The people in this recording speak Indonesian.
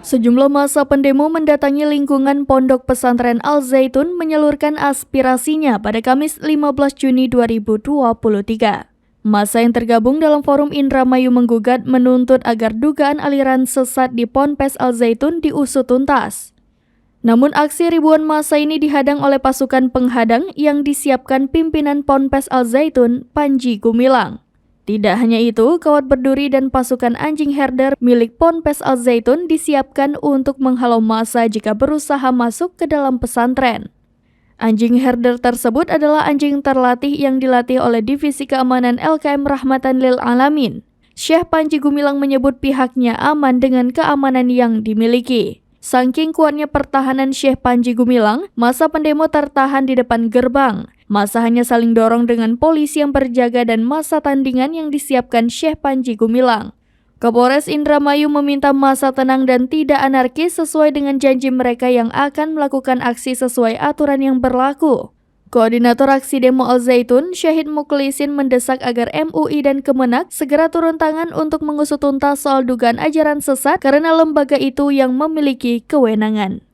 Sejumlah massa pendemo mendatangi lingkungan Pondok Pesantren Al Zaitun menyalurkan aspirasinya pada Kamis 15 Juni 2023. Massa yang tergabung dalam Forum Indramayu Menggugat menuntut agar dugaan aliran sesat di Ponpes Al Zaitun diusut tuntas. Namun aksi ribuan massa ini dihadang oleh pasukan penghadang yang disiapkan pimpinan Ponpes Al Zaitun, Panji Gumilang. Tidak hanya itu, kawat berduri dan pasukan anjing herder milik Ponpes Al Zaitun disiapkan untuk menghalau massa jika berusaha masuk ke dalam pesantren. Anjing herder tersebut adalah anjing terlatih yang dilatih oleh Divisi Keamanan LKM Rahmatan Lil Alamin. Syekh Panji Gumilang menyebut pihaknya aman dengan keamanan yang dimiliki. Saking kuatnya pertahanan Syekh Panji Gumilang, massa pendemo tertahan di depan gerbang. Massa hanya saling dorong dengan polisi yang berjaga dan massa tandingan yang disiapkan Syekh Panji Gumilang. Kapolres Indramayu meminta massa tenang dan tidak anarkis sesuai dengan janji mereka yang akan melakukan aksi sesuai aturan yang berlaku. Koordinator aksi demo Al Zaitun, Syahid Mukhlisin mendesak agar MUI dan Kemenak segera turun tangan untuk mengusut tuntas soal dugaan ajaran sesat karena lembaga itu yang memiliki kewenangan.